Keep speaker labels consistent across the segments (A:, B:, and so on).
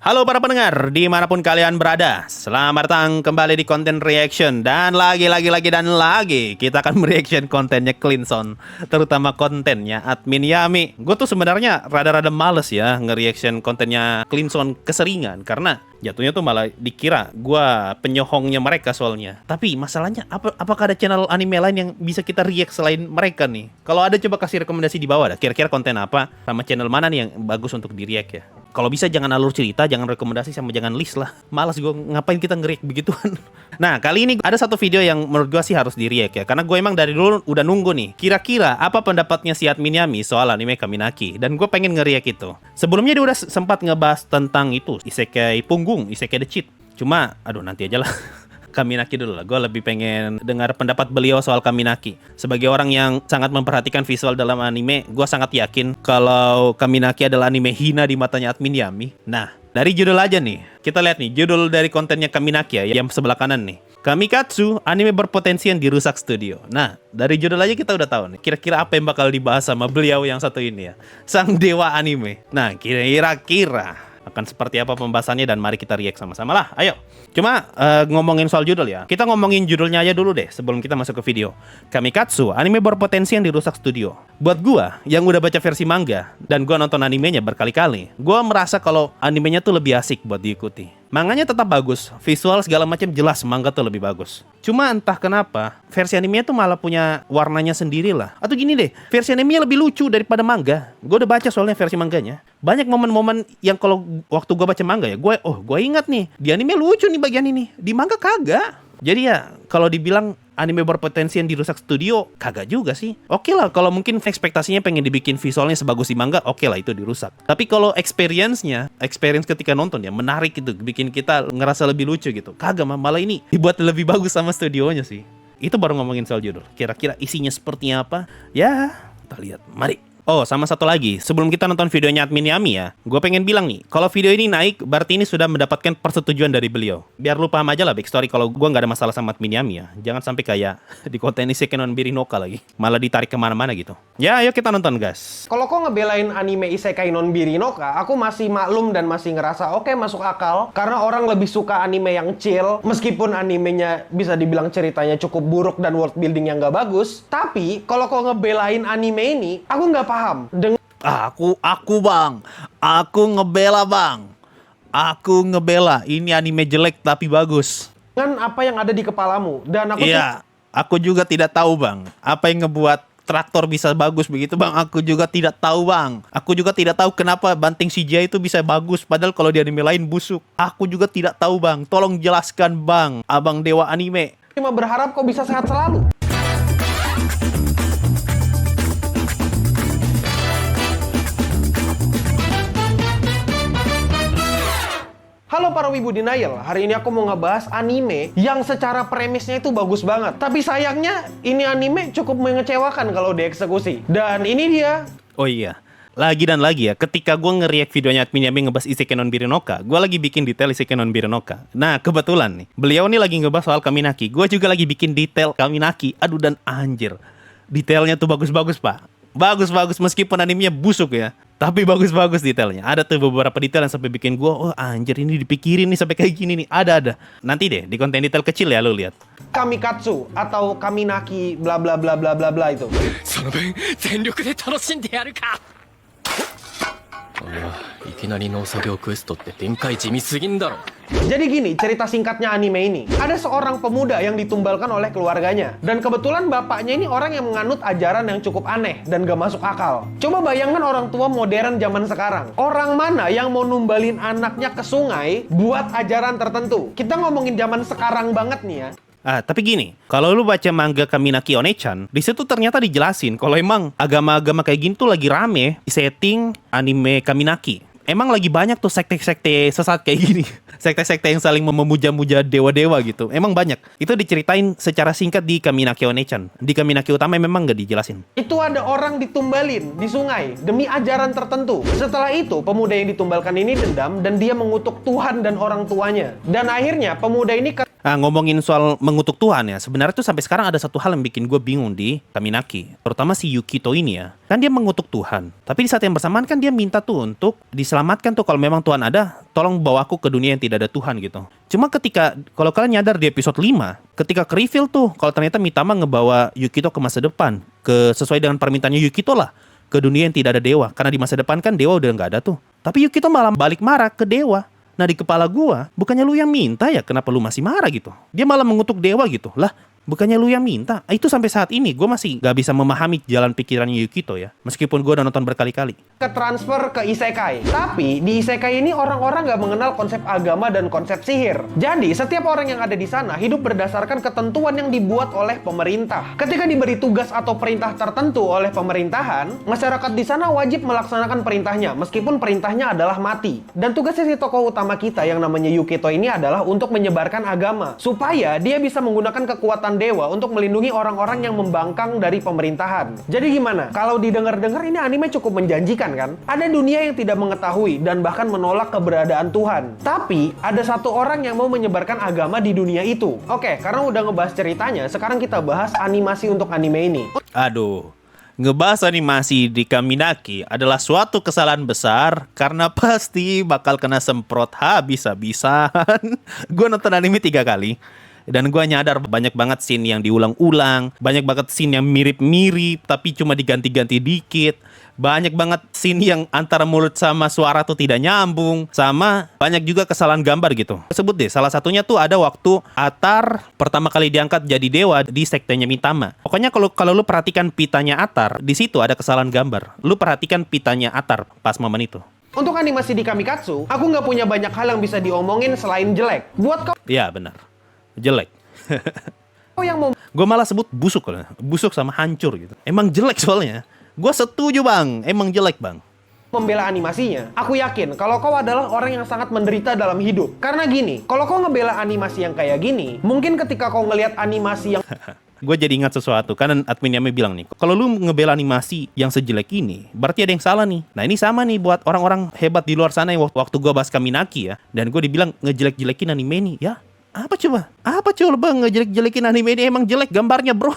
A: Halo para pendengar, dimanapun kalian berada, selamat datang kembali di konten reaction. Dan lagi kita akan mereaction kontennya Clinson, terutama kontennya admin Yami. Gue tuh sebenarnya rada-rada males ya nge-reaction kontennya Clinson keseringan, karena jatuhnya tuh malah dikira gue penyohongnya mereka soalnya. Tapi masalahnya, apakah ada channel anime lain yang bisa kita react selain mereka nih? Kalau ada, coba kasih rekomendasi di bawah dah. Kira-kira konten apa sama channel mana nih yang bagus untuk di-react ya? Kalau bisa jangan alur cerita, jangan rekomendasi, sama jangan list lah. Malas gue, ngapain kita nge-react begituan. Nah, kali ini ada satu video yang menurut gue sih harus di-react ya. Karena gue emang dari dulu udah nunggu nih, kira-kira apa pendapatnya si admin Yami soal anime Kaminaki. Dan gue pengen nge-react itu. Sebelumnya dia udah sempat ngebahas tentang itu, isekai punggung, isekai the cheat. Cuma, aduh nanti aja lah. Kaminaki dulu lah, gue lebih pengen dengar pendapat beliau soal Kaminaki. Sebagai orang yang sangat memperhatikan visual dalam anime, gue sangat yakin kalau Kaminaki adalah anime hina di matanya admin Yami. Nah, dari judul aja nih, kita lihat nih judul dari kontennya Kaminaki ya, yang sebelah kanan nih. Kamikatsu, anime berpotensi yang dirusak studio. Nah, dari judul aja kita udah tahu nih, kira-kira apa yang bakal dibahas sama beliau yang satu ini ya, sang dewa anime. Nah, kira-kira akan seperti apa pembahasannya, dan mari kita react sama-sama lah. Ayo. Cuma ngomongin soal judul ya, kita ngomongin judulnya aja dulu deh sebelum kita masuk ke video. Kamikatsu, anime berpotensi yang dirusak studio. Buat gua yang udah baca versi manga dan gua nonton animenya berkali-kali, gua merasa kalau animenya tuh lebih asik buat diikuti. Manganya tetap bagus, visual segala macam jelas, manga tuh lebih bagus. Cuma entah kenapa versi animenya tuh malah punya warnanya sendiri lah. Atau gini deh, versi animenya lebih lucu daripada manga. Gue udah baca soalnya versi manganya. Banyak momen-momen yang kalau waktu gue baca manga ya, gue ingat nih, di anime lucu nih bagian ini, di manga kagak. Jadi ya, kalau dibilang anime berpotensi yang dirusak studio, kagak juga sih. Oke lah, kalau mungkin ekspektasinya pengen dibikin visualnya sebagus di manga, oke lah itu dirusak. Tapi kalau experience ketika nonton ya, menarik gitu, bikin kita ngerasa lebih lucu gitu. Kagak, malah ini dibuat lebih bagus sama studionya sih. Itu baru ngomongin soal judul. Kira-kira isinya seperti apa? Ya, kita lihat. Mari. Oh, sama satu lagi, sebelum kita nonton videonya admin Yami ya, gue pengen bilang nih, kalau video ini naik, berarti ini sudah mendapatkan persetujuan dari beliau. Biar lu paham aja lah backstory kalau gue nggak ada masalah sama admin Yami ya. Jangan sampai kayak di konten Isekai non Birinoka lagi, malah ditarik kemana-mana gitu. Ya, ayo kita nonton guys.
B: Kalau kok ngebelain anime Isekai non Birinoka, aku masih maklum dan masih ngerasa oke, masuk akal. Karena orang lebih suka anime yang chill, meskipun animenya bisa dibilang ceritanya cukup buruk dan world building yang nggak bagus. Tapi kalau kok ngebelain anime ini, aku nggak paham.
A: Aku bang, aku ngebela bang, aku ngebela. Ini anime jelek tapi bagus.
B: Dengan apa yang ada di kepalamu, dan
A: aku juga tidak tahu bang, apa yang ngebuat traktor bisa bagus begitu bang. Aku juga tidak tahu bang. Aku juga tidak tahu kenapa banting CGI itu bisa bagus, padahal kalau di anime lain busuk. Aku juga tidak tahu bang. Tolong jelaskan bang, abang dewa anime.
B: Cuma berharap kau bisa sehat selalu. Halo para wibu denial, hari ini aku mau ngebahas anime yang secara premisnya itu bagus banget. Tapi sayangnya ini anime cukup mengecewakan kalau dieksekusi. Dan ini dia.
A: Oh iya, lagi dan lagi ya, ketika gue nge-react videonya admin Yami ngebahas Isekai non Birinoka, gue lagi bikin detail Isekai non Birinoka. Nah kebetulan nih, beliau nih lagi ngebahas soal Kaminaki, gue juga lagi bikin detail Kaminaki. Aduh, dan anjir, detailnya tuh bagus-bagus pak. Bagus-bagus meskipun animenya busuk ya, tapi bagus-bagus detailnya. Ada tuh beberapa detail yang sampai bikin gue, oh anjir, ini dipikirin nih sampai kayak gini nih. Ada. Nanti deh di konten detail kecil ya lo lihat.
B: Kamikatsu atau Kaminaki bla bla bla bla bla bla itu. Jadi gini, cerita singkatnya anime ini. Ada seorang pemuda yang ditumbalkan oleh keluarganya. Dan kebetulan bapaknya ini orang yang menganut ajaran yang cukup aneh dan gak masuk akal. Coba bayangkan orang tua modern zaman sekarang. Orang mana yang mau numbalin anaknya ke sungai buat ajaran tertentu? Kita ngomongin zaman sekarang banget nih ya.
A: Tapi gini, kalau lu baca manga Kaminaki One-chan, di situ ternyata dijelasin kalau emang agama-agama kayak gini tuh lagi rame di setting anime Kaminaki. Emang lagi banyak tuh sekte-sekte sesat kayak gini. Sekte-sekte yang saling memuja-muja dewa-dewa gitu. Emang banyak. Itu diceritain secara singkat di Kaminaki One-chan. Di Kaminaki utama memang gak dijelasin.
B: Itu ada orang ditumbalin di sungai demi ajaran tertentu. Setelah itu, pemuda yang ditumbalkan ini dendam dan dia mengutuk Tuhan dan orang tuanya. Dan akhirnya pemuda ini
A: Ngomongin soal mengutuk Tuhan ya, sebenarnya tuh sampai sekarang ada satu hal yang bikin gue bingung di Kaminaki, terutama si Yukito ini ya. Kan dia mengutuk Tuhan, tapi di saat yang bersamaan kan dia minta tuh untuk diselamatkan tuh kalau memang Tuhan ada, tolong bawa aku ke dunia yang tidak ada Tuhan gitu. Cuma ketika, kalau kalian nyadar di episode 5, ketika ke-reveal tuh, kalau ternyata Mitama ngebawa Yukito ke masa depan, sesuai dengan permintaannya Yukito lah, ke dunia yang tidak ada dewa. Karena di masa depan kan dewa udah nggak ada tuh. Tapi Yukito malah balik marah ke dewa. Nah di kepala gua, bukannya lu yang minta ya, kenapa lu masih marah gitu? Dia malah mengutuk dewa gitu. Lah, bukannya lu yang minta? Itu sampai saat ini gua masih gak bisa memahami jalan pikirannya Yukito ya. Meskipun gua udah nonton berkali-kali.
B: Ke transfer ke isekai. Tapi di isekai ini orang-orang nggak mengenal konsep agama dan konsep sihir. Jadi setiap orang yang ada di sana hidup berdasarkan ketentuan yang dibuat oleh pemerintah. Ketika diberi tugas atau perintah tertentu oleh pemerintahan, masyarakat di sana wajib melaksanakan perintahnya meskipun perintahnya adalah mati. Dan tugasnya si tokoh utama kita yang namanya Yukito ini adalah untuk menyebarkan agama supaya dia bisa menggunakan kekuatan dewa untuk melindungi orang-orang yang membangkang dari pemerintahan. Jadi gimana? Kalau didengar-dengar ini anime cukup menjanjikan kan? Ada dunia yang tidak mengetahui dan bahkan menolak keberadaan Tuhan. Tapi ada satu orang yang mau menyebarkan agama di dunia itu. Oke, karena udah ngebahas ceritanya, sekarang kita bahas animasi untuk anime ini.
A: Aduh, ngebahas animasi di Kaminaki adalah suatu kesalahan besar karena pasti bakal kena semprot habis-habisan. Gue nonton anime 3 kali. Dan gue nyadar banyak banget scene yang diulang-ulang, banyak banget scene yang mirip-mirip tapi cuma diganti-ganti dikit. Banyak banget scene yang antara mulut sama suara tuh tidak nyambung. Sama banyak juga kesalahan gambar gitu. Sebut deh, salah satunya tuh ada waktu Atar pertama kali diangkat jadi dewa di sektenya Mitama. Pokoknya kalau lu perhatikan pitanya Atar, di situ ada kesalahan gambar. Lu perhatikan pitanya Atar pas momen itu.
B: Untuk animasi di Kamikatsu, aku nggak punya banyak hal yang bisa diomongin selain jelek. Buat kau
A: Iya benar, jelek.
B: yang mau
A: Gue malah sebut busuk, busuk sama hancur gitu. Emang jelek soalnya. Gue setuju bang, emang jelek bang.
B: membela animasinya, aku yakin kalau kau adalah orang yang sangat menderita dalam hidup. Karena gini, kalau kau ngebela animasi yang kayak gini, mungkin ketika kau ngelihat animasi yang
A: Gue jadi ingat sesuatu, kan admin Yami bilang nih, kalau lu ngebela animasi yang sejelek ini, berarti ada yang salah nih. Nah ini sama nih buat orang-orang hebat di luar sana yang waktu gue bahas Kaminaki ya, dan gue dibilang ngejelek-jelekin anime ini, ya apa coba? Apa coba bang ngejelek-jelekin anime ini, emang jelek gambarnya bro.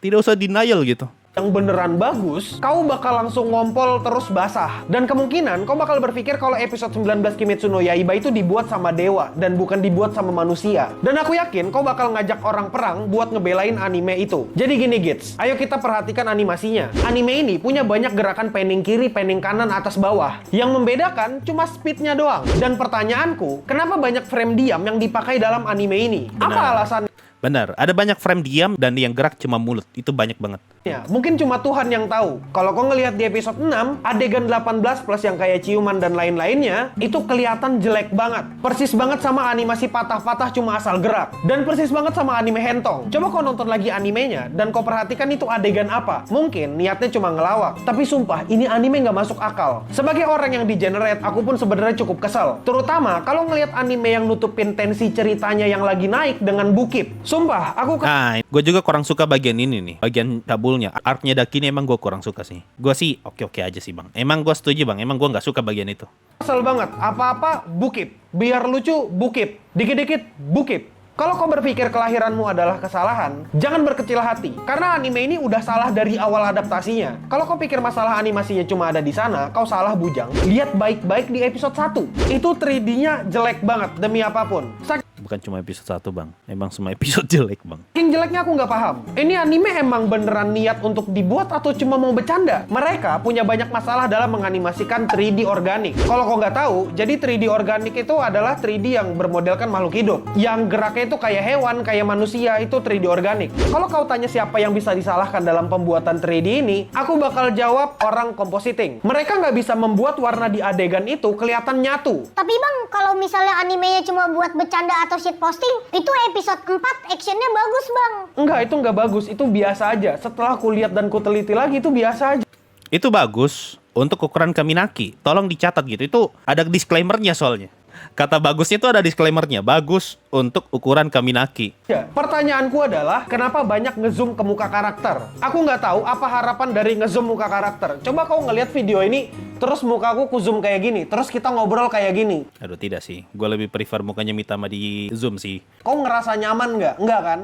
A: Tidak usah denial gitu.
B: yang beneran bagus, kau bakal langsung ngompol terus basah. Dan kemungkinan kau bakal berpikir kalau episode 19 Kimetsu no Yaiba itu dibuat sama dewa dan bukan dibuat sama manusia. Dan aku yakin kau bakal ngajak orang perang buat ngebelain anime itu. Jadi gini Gits, ayo kita perhatikan animasinya. Anime ini punya banyak gerakan panning kiri, panning kanan, atas bawah. Yang membedakan cuma speednya doang. Dan pertanyaanku, kenapa banyak frame diam yang dipakai dalam anime ini? Apa alasan?
A: Benar, ada banyak frame diam dan yang gerak cuma mulut. Itu banyak banget.
B: Ya, mungkin cuma Tuhan yang tahu. Kalau kau ngelihat di episode 6, adegan 18 plus yang kayak ciuman dan lain-lainnya, itu kelihatan jelek banget. Persis banget sama animasi patah-patah cuma asal gerak. Dan persis banget sama anime Hentong. Coba kau nonton lagi animenya, dan kau perhatikan itu adegan apa. Mungkin niatnya cuma ngelawak. Tapi sumpah, ini anime nggak masuk akal. Sebagai orang yang di-generate, aku pun sebenarnya cukup kesel. Terutama kalau ngelihat anime yang nutupin tensi ceritanya yang lagi naik dengan bukit. Sumpah, aku
A: Nah, gue juga kurang suka bagian ini nih. Bagian cabulnya. Arc-nya Dakini emang gue kurang suka sih. Gue sih oke-oke aja sih bang. Emang gue setuju bang. Emang gue nggak suka bagian itu.
B: kesel banget. Apa-apa bukit. Biar lucu, bukit. Dikit-dikit, bukit. Kalau kau berpikir kelahiranmu adalah kesalahan, jangan berkecil hati. Karena anime ini udah salah dari awal adaptasinya. Kalau kau pikir masalah animasinya cuma ada di sana, kau salah bujang. Lihat baik-baik di episode 1. Itu 3D-nya jelek banget, demi apapun.
A: Bukan cuma episode 1 bang. Emang semua episode jelek bang.
B: Saking jeleknya aku nggak paham. Ini anime emang beneran niat untuk dibuat atau cuma mau bercanda? Mereka punya banyak masalah dalam menganimasikan 3D organik. Kalau kau nggak tahu, jadi 3D organik itu adalah 3D yang bermodelkan makhluk hidup. Yang geraknya itu kayak hewan, kayak manusia, itu 3D organik. Kalau kau tanya siapa yang bisa disalahkan dalam pembuatan 3D ini, aku bakal jawab orang compositing. Mereka nggak bisa membuat warna di adegan itu kelihatan nyatu.
C: Tapi bang, kalau misalnya animenya cuma buat bercanda atau shit posting, itu episode 4 actionnya bagus bang.
B: Enggak, itu nggak bagus. Itu biasa aja. Setelah ku lihat dan ku teliti lagi, itu biasa aja.
A: Itu bagus untuk ukuran Kaminaki. Tolong dicatat gitu. Itu ada disclaimer-nya soalnya. Kata bagusnya itu ada disclaimer-nya. Bagus untuk ukuran Kaminaki.
B: Ya, pertanyaanku adalah kenapa banyak ngezoom ke muka karakter? Aku nggak tahu apa harapan dari ngezoom muka karakter. Coba kau ngelihat video ini, terus mukaku ku zoom kayak gini, terus kita ngobrol kayak gini.
A: Aduh, tidak sih. Gue lebih prefer mukanya Mitama di zoom sih.
B: Kau ngerasa nyaman nggak? Nggak kan?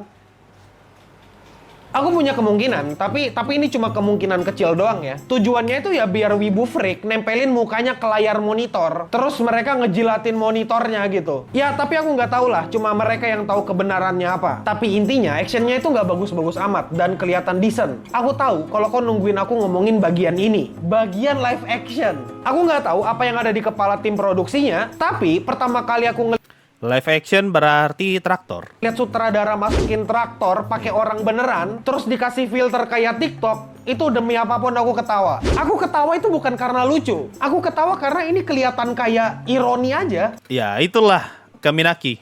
B: Aku punya kemungkinan, tapi ini cuma kemungkinan kecil doang ya. Tujuannya itu ya biar wibu freak nempelin mukanya ke layar monitor, terus mereka ngejilatin monitornya gitu. Ya, tapi aku nggak tahu lah, cuma mereka yang tahu kebenarannya apa. Tapi intinya, actionnya itu nggak bagus-bagus amat dan kelihatan decent. Aku tahu kalau kau nungguin aku ngomongin bagian ini, bagian live action. Aku nggak tahu apa yang ada di kepala tim produksinya, tapi pertama kali aku
A: Live action berarti traktor.
B: lihat sutradara masukin traktor pakai orang beneran, terus dikasih filter kayak TikTok, itu demi apapun aku ketawa. Aku ketawa itu bukan karena lucu. Aku ketawa karena ini kelihatan kayak ironi aja.
A: Ya, itulah Kaminaki.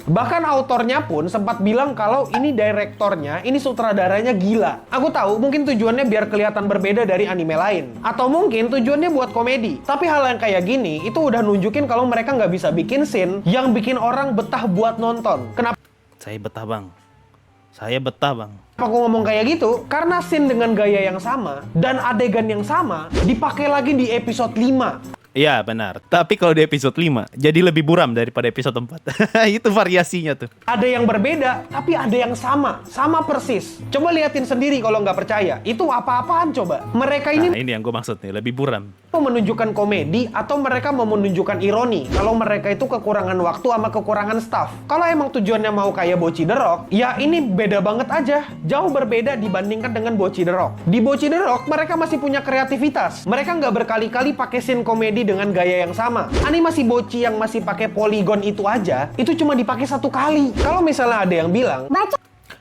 B: Bahkan autornya pun sempat bilang kalau ini direktornya, ini sutradaranya gila. Aku tahu mungkin tujuannya biar kelihatan berbeda dari anime lain. Atau mungkin tujuannya buat komedi. Tapi hal yang kayak gini, itu udah nunjukin kalau mereka nggak bisa bikin scene yang bikin orang betah buat nonton. Kenapa
A: Saya betah, Bang. Saya betah, Bang.
B: aku ngomong kayak gitu? Karena scene dengan gaya yang sama dan adegan yang sama dipakai lagi di episode 5.
A: Iya, benar. Tapi kalau di episode 5, jadi lebih buram daripada episode 4. Itu variasinya tuh.
B: Ada yang berbeda, tapi ada yang sama. Sama persis. Coba liatin sendiri kalau nggak percaya. Itu apa-apaan coba? Mereka ini
A: Nah, ini yang gue maksud nih, lebih buram.
B: mau menunjukkan komedi atau mereka mau menunjukkan ironi. Kalau mereka itu kekurangan waktu sama kekurangan staff. Kalau emang tujuannya mau kayak Bocchi the Rock, ya ini beda banget aja. Jauh berbeda dibandingkan dengan Bocchi the Rock. Di Bocchi the Rock, mereka masih punya kreativitas. Mereka nggak berkali-kali pakai scene komedi dengan gaya yang sama. Animasi Bocchi yang masih pakai poligon itu aja, itu cuma dipakai satu kali. Kalau misalnya ada yang bilang,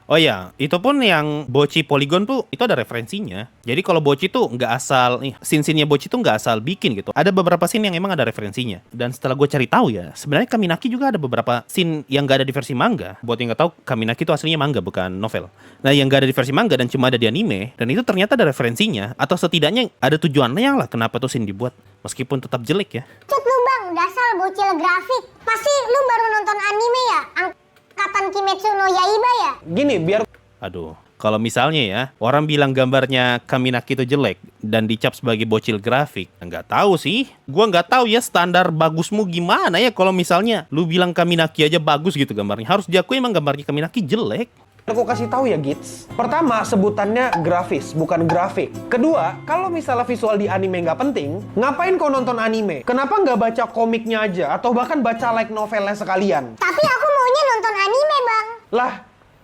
A: Oh ya, itu pun yang Bocchi Polygon tuh, itu ada referensinya. Jadi kalau Bocchi tuh nggak asal, scene-nya Bocchi tuh nggak asal bikin gitu. Ada beberapa scene yang emang ada referensinya. Dan setelah gue cari tahu ya, sebenarnya Kaminaki juga ada beberapa scene yang nggak ada di versi manga. Buat yang nggak tahu, Kaminaki itu aslinya manga, bukan novel. Nah, yang nggak ada di versi manga dan cuma ada di anime, dan itu ternyata ada referensinya. Atau setidaknya ada tujuannya lah kenapa tuh scene dibuat. Meskipun tetap jelek ya.
C: Cut lu bang, dasar bocil grafik. Pasti lu baru nonton anime ya? Angkatan Kimetsu no Yaiba ya?
B: gini, biar
A: Aduh, kalau misalnya ya, orang bilang gambarnya Kaminaki itu jelek dan dicap sebagai bocil grafik, nggak tahu sih. Gua nggak tahu ya standar bagusmu gimana ya kalau misalnya lu bilang Kaminaki aja bagus gitu gambarnya. Harus diakui emang gambarnya Kaminaki jelek.
B: aku kasih tahu ya, Gits. Pertama, sebutannya grafis, bukan grafik. Kedua, kalau misalnya visual di anime nggak penting, ngapain kau nonton anime? Kenapa nggak baca komiknya aja? Atau bahkan baca light novelnya sekalian?
C: Tapi aku maunya nonton anime bang.
B: Lah,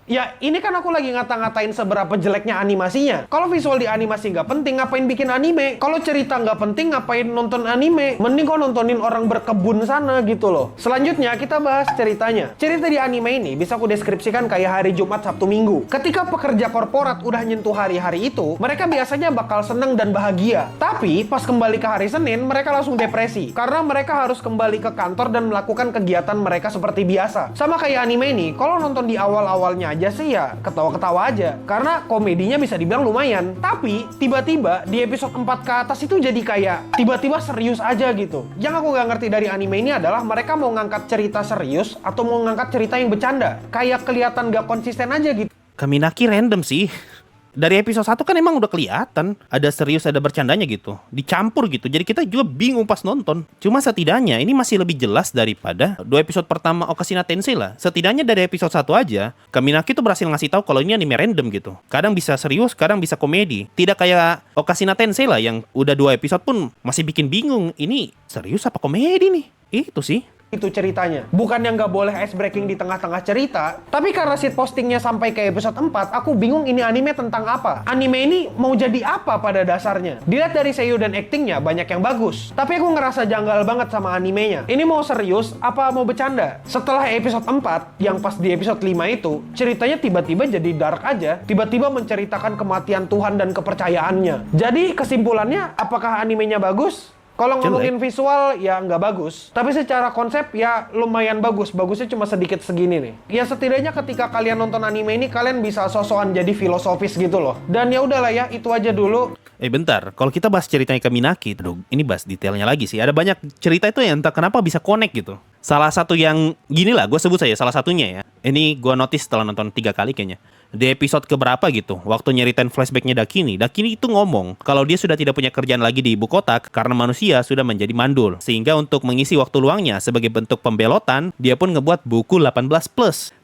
B: ya ini kan aku lagi ngata-ngatain seberapa jeleknya animasinya. Kalau visual di animasi nggak penting, ngapain bikin anime? Kalau cerita nggak penting, ngapain nonton anime? Mending kau nontonin orang berkebun sana gitu loh. Selanjutnya kita bahas ceritanya. Cerita di anime ini bisa aku deskripsikan kayak hari Jumat, Sabtu, Minggu. Ketika pekerja korporat udah nyentuh hari-hari itu, mereka biasanya bakal seneng dan bahagia. Tapi pas kembali ke hari Senin, mereka langsung depresi. Karena mereka harus kembali ke kantor dan melakukan kegiatan mereka seperti biasa. Sama kayak anime ini, kalau nonton di awal-awalnya aja sih ya ketawa-ketawa aja karena komedinya bisa dibilang lumayan, tapi tiba-tiba di episode 4 ke atas itu jadi kayak tiba-tiba serius aja gitu. Yang aku nggak ngerti dari anime ini adalah mereka mau ngangkat cerita serius atau mau ngangkat cerita yang bercanda, kayak kelihatan gak konsisten aja gitu.
A: Kaminaki random sih. Dari episode 1 kan emang udah kelihatan ada serius ada bercandanya gitu. Dicampur gitu. Jadi kita juga bingung pas nonton. Cuma setidaknya ini masih lebih jelas daripada 2 episode pertama Okashina Tensei lah. Setidaknya dari episode 1 aja Kaminaki tuh berhasil ngasih tahu kalau ini anime random gitu. Kadang bisa serius, kadang bisa komedi. Tidak kayak Okashina Tensei lah yang udah 2 episode pun masih bikin bingung. Ini serius apa komedi nih? Itu sih.
B: Itu ceritanya. Bukan yang nggak boleh ice breaking di tengah-tengah cerita, tapi karena shit postingnya sampai ke episode 4, aku bingung ini anime tentang apa. Anime ini mau jadi apa pada dasarnya? Dilihat dari seiyuu dan actingnya, banyak yang bagus. Tapi aku ngerasa janggal banget sama animenya. Ini mau serius, apa mau bercanda? Setelah episode 4, yang pas di episode 5 itu, ceritanya tiba-tiba jadi dark aja. Tiba-tiba menceritakan kematian Tuhan dan kepercayaannya. Jadi kesimpulannya, apakah animenya bagus? Kalau ngomongin visual ya nggak bagus, tapi secara konsep ya lumayan bagus. Bagusnya cuma sedikit segini nih. Ya setidaknya ketika kalian nonton anime ini kalian bisa sosokan jadi filosofis gitu loh. Dan ya udahlah ya, itu aja dulu.
A: Bentar, kalau kita bahas ceritanya Kaminaki, aduh, ini bahas detailnya lagi sih. Ada banyak cerita itu yang entah kenapa bisa connect gitu. Salah satu yang gini lah, gue sebut saja salah satunya ya. Ini gue notice setelah nonton 3 kali kayaknya. Di episode keberapa gitu, waktu nyeritain flashbacknya Dakini itu ngomong kalau dia sudah tidak punya kerjaan lagi di ibu kota karena manusia sudah menjadi mandul. Sehingga untuk mengisi waktu luangnya sebagai bentuk pembelotan, dia pun ngebuat buku 18+.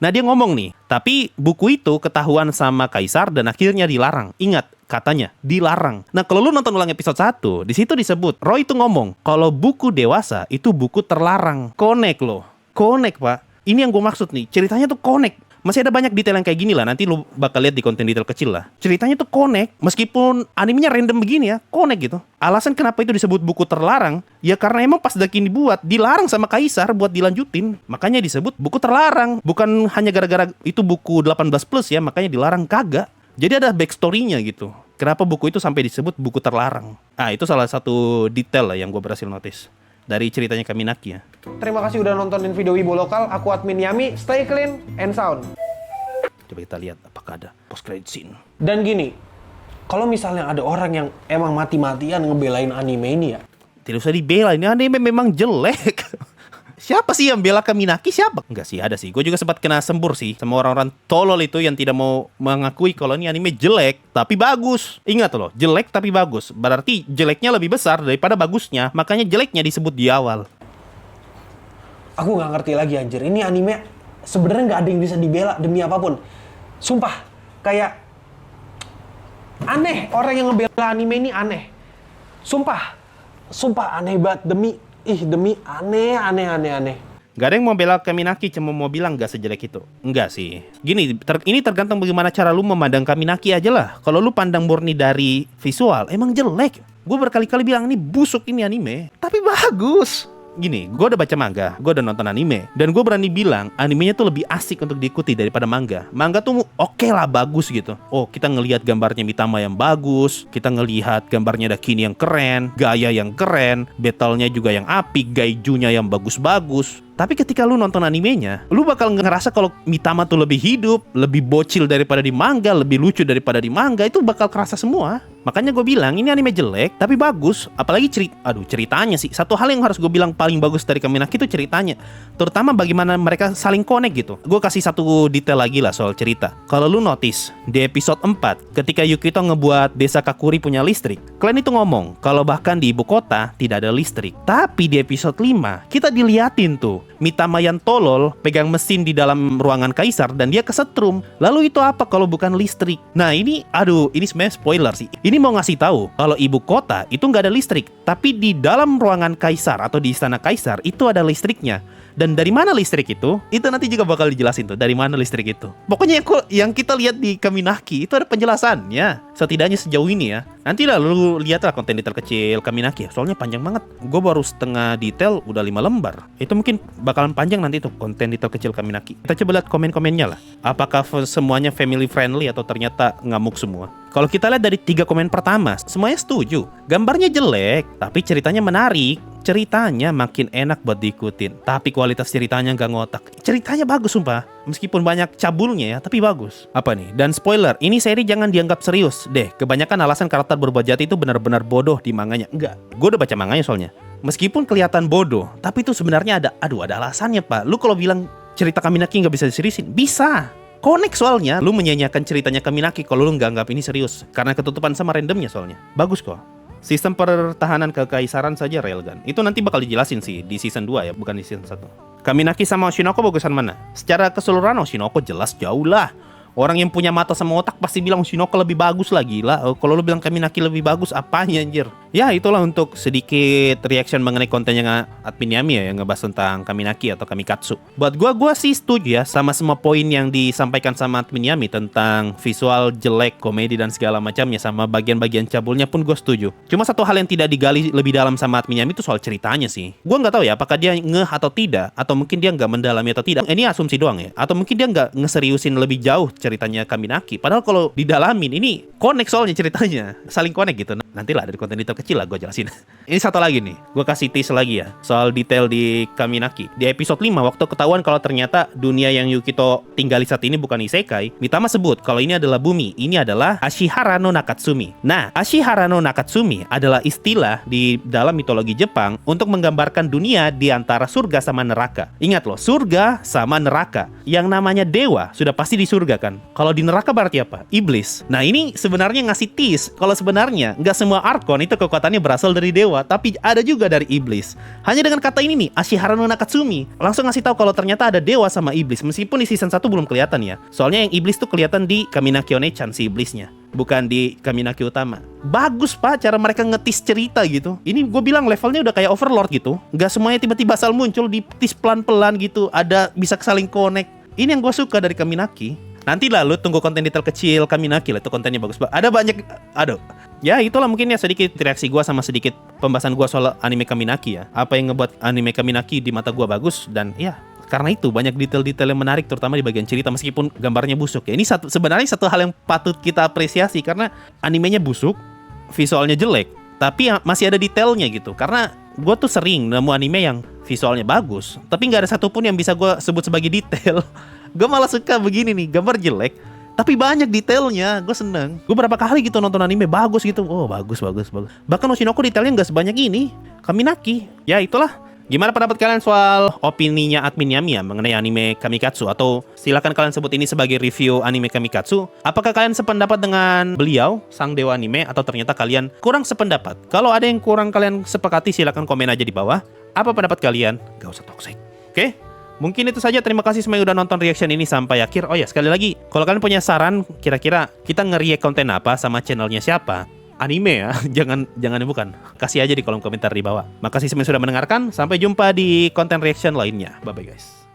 A: Nah dia ngomong nih, tapi buku itu ketahuan sama Kaisar dan akhirnya dilarang. Ingat, katanya dilarang. Nah kalau lu nonton ulang episode 1, di situ disebut Roy itu ngomong kalau buku dewasa itu buku terlarang. Connect loh. Connect pak. Ini yang gue maksud nih. Ceritanya tuh connect. Masih ada banyak detail yang kayak gini lah. Nanti lu bakal lihat di konten detail kecil lah. Ceritanya tuh connect. Meskipun animenya random begini ya, connect gitu. Alasan kenapa itu disebut buku terlarang, ya karena emang pas Dakini dibuat, dilarang sama Kaisar buat dilanjutin. Makanya disebut buku terlarang. Bukan hanya gara-gara itu buku 18+ ya, makanya dilarang, kagak. Jadi ada backstory-nya gitu. Kenapa buku itu sampai disebut buku terlarang. Ah itu salah satu detail lah yang gue berhasil notice dari ceritanya Kaminaki ya.
B: Terima kasih udah nontonin video Wibo Lokal. Aku admin Yami. Stay clean and sound.
A: Coba kita lihat apakah ada post credit scene.
B: Dan gini, kalau misalnya ada orang yang emang mati-matian ngebelain anime ini ya,
A: tidak usah dibela, ini anime memang jelek. Siapa sih yang bela Kaminaki? Siapa? Enggak sih, ada sih. Gue juga sempat kena sembur sih sama orang-orang tolol itu yang tidak mau mengakui kalau ini anime jelek tapi bagus. Ingat loh, jelek tapi bagus. Berarti jeleknya lebih besar daripada bagusnya. Makanya jeleknya disebut di awal.
B: aku nggak ngerti lagi anjir. Ini anime sebenarnya nggak ada yang bisa dibela demi apapun. Sumpah, kayak aneh. Orang yang ngebela anime ini aneh. Sumpah aneh banget. Demi aneh.
A: Gak ada yang mau bela Kaminaki, cuma mau bilang gak sejelek itu. Enggak sih. Gini, ini tergantung bagaimana cara lu memandang Kaminaki aja lah. Kalau lu pandang murni dari visual, emang jelek. Gue berkali-kali bilang ini busuk ini anime, tapi bagus. Gini, gue udah baca manga, gue udah nonton anime, dan gue berani bilang animenya tuh lebih asik untuk diikuti daripada manga. Manga tuh oke lah, bagus gitu. Oh, kita ngelihat gambarnya Mitama yang bagus, kita ngelihat gambarnya Dakini yang keren, gaya yang keren, battle-nya juga yang apik, gaijunya yang bagus-bagus. Tapi ketika lu nonton animenya, lu bakal ngerasa kalau Mitama tuh lebih hidup, lebih bocil daripada di manga, lebih lucu daripada di manga. Itu bakal kerasa semua. Makanya gue bilang ini anime jelek tapi bagus. Apalagi ceritanya sih. Satu hal yang harus gue bilang paling bagus dari Kaminaki itu ceritanya. Terutama bagaimana mereka saling connect gitu. Gue kasih satu detail lagi lah soal cerita. Kalau lu notice di episode 4, ketika Yukito ngebuat desa Kakuri punya listrik, Clan itu ngomong kalau bahkan di ibu kota tidak ada listrik. Tapi di episode 5 kita diliatin tuh Mitama yang tolol pegang mesin di dalam ruangan Kaisar dan dia kesetrum. Lalu itu apa kalau bukan listrik? Nah ini sebenarnya spoiler sih. Ini mau ngasih tahu kalau ibu kota itu nggak ada listrik, tapi di dalam ruangan Kaisar atau di istana Kaisar itu ada listriknya. Dan dari mana listrik itu nanti juga bakal dijelasin tuh dari mana listrik itu. Pokoknya yang kita lihat di Kaminaki itu ada penjelasannya. Setidaknya sejauh ini ya. Nanti lah lu lihatlah konten detail kecil Kaminaki. Soalnya panjang banget. Gue baru setengah detail udah 5 lembar. Itu mungkin bakalan panjang nanti tuh konten detail kecil Kaminaki. Kita coba lihat komen-komennya lah. Apakah semuanya family friendly atau ternyata ngamuk semua. Kalau kita lihat dari 3 komen pertama, semuanya setuju. Gambarnya jelek, tapi ceritanya menarik. Ceritanya makin enak buat diikutin, tapi kualitas ceritanya nggak ngotak. Ceritanya bagus sumpah, meskipun banyak cabulnya ya, tapi bagus. Apa nih? Dan spoiler, ini seri jangan dianggap serius deh. Kebanyakan alasan karakter berubah jati itu benar-benar bodoh di manganya. Enggak, gue udah baca manganya soalnya. Meskipun kelihatan bodoh, tapi itu sebenarnya ada alasannya pak. Lu kalau bilang cerita Kaminaki nggak bisa diseriusin, bisa. Connect soalnya, lu menyanyiakan ceritanya Kaminaki kalau lu nggak anggap ini serius, karena ketutupan sama randomnya soalnya. Bagus kok. Sistem pertahanan kekaisaran saja railgun. Itu nanti bakal dijelasin sih di season 2 ya, bukan di season 1. Kaminaki sama Oshinoko bagusan mana? Secara keseluruhan Oshinoko jelas jauh lah. Orang yang punya mata sama otak pasti bilang Oshinoko lebih bagus lah, gila. Kalau lu bilang Kaminaki lebih bagus, apanya anjir? Ya itulah untuk sedikit reaction mengenai kontennya admin Yami ya, yang ngebahas tentang Kaminaki atau Kamikatsu. Buat gua sih setuju ya sama semua poin yang disampaikan sama admin Yami tentang visual jelek, komedi dan segala macamnya, sama bagian-bagian cabulnya pun gua setuju. Cuma satu hal yang tidak digali lebih dalam sama admin Yami itu soal ceritanya sih. Gua nggak tahu ya apakah dia ngeh atau tidak, atau mungkin dia nggak mendalami atau tidak. Ini asumsi doang ya. Atau mungkin dia nggak ngeseriusin lebih jauh ceritanya Kaminaki. Padahal kalau didalamin ini connect soalnya ceritanya, saling connect gitu. Nantilah dari konten detail kecil lah gue jelasin. Ini satu lagi nih, gue kasih tease lagi ya soal detail di Kaminaki. Di episode 5 waktu ketahuan kalau ternyata dunia yang Yukito tinggali saat ini bukan isekai, Mitama sebut kalau ini adalah bumi, ini adalah Ashihara no Nakatsumi. Nah, Ashihara no Nakatsumi adalah istilah di dalam mitologi Jepang untuk menggambarkan dunia di antara surga sama neraka. Ingat loh, surga sama neraka. Yang namanya dewa sudah pasti di surga kan. Kalau di neraka berarti apa? Iblis. Nah, ini sebenarnya ngasih tease kalau sebenarnya nggak semua Archon itu kekuatannya berasal dari dewa, tapi ada juga dari iblis. Hanya dengan kata ini nih, Ashihara no Nakatsumi, langsung ngasih tahu kalau ternyata ada dewa sama iblis. Meskipun di season 1 belum kelihatan ya. Soalnya yang iblis tuh kelihatan di Kaminaki One-chan si iblisnya, bukan di Kaminaki utama. Bagus pak cara mereka ngetis cerita gitu. Ini gue bilang levelnya udah kayak Overlord gitu. Nggak semuanya tiba-tiba asal muncul, ditis pelan-pelan gitu. Ada bisa saling connect. Ini yang gue suka dari Kaminaki. Nanti lah lu tunggu konten detail kecil Kaminaki lah, itu kontennya bagus banget. Ada banyak, aduh. Ya itulah mungkin ya sedikit reaksi gue sama sedikit pembahasan gue soal anime Kaminaki ya. Apa yang ngebuat anime Kaminaki di mata gue bagus, dan ya karena itu banyak detail-detail yang menarik terutama di bagian cerita meskipun gambarnya busuk ya. Ini sebenarnya satu hal yang patut kita apresiasi karena animenya busuk, visualnya jelek, tapi masih ada detailnya gitu. Karena gue tuh sering nemu anime yang visualnya bagus tapi nggak ada satupun yang bisa gue sebut sebagai detail. Gue malah suka begini nih, gambar jelek tapi banyak detailnya, gue seneng. Gue berapa kali gitu nonton anime bagus gitu, oh bagus. Bahkan Oshinoko detailnya nggak sebanyak ini Kaminaki. Ya itulah. Gimana pendapat kalian soal opininya admin Yami ya mengenai anime Kamikatsu? Atau silakan kalian sebut ini sebagai review anime Kamikatsu. Apakah kalian sependapat dengan beliau, sang dewa anime, atau ternyata kalian kurang sependapat? Kalau ada yang kurang kalian sepakati, silakan komen aja di bawah. Apa pendapat kalian? Gak usah toxic. Oke? Mungkin itu saja. Terima kasih semua yang udah nonton reaction ini sampai akhir. Oh ya, sekali lagi, kalau kalian punya saran kira-kira kita nge-react konten apa sama channelnya siapa, anime ya, jangan bukan. Kasih aja di kolom komentar di bawah. Makasih semua yang sudah mendengarkan. Sampai jumpa di konten reaction lainnya. Bye bye guys.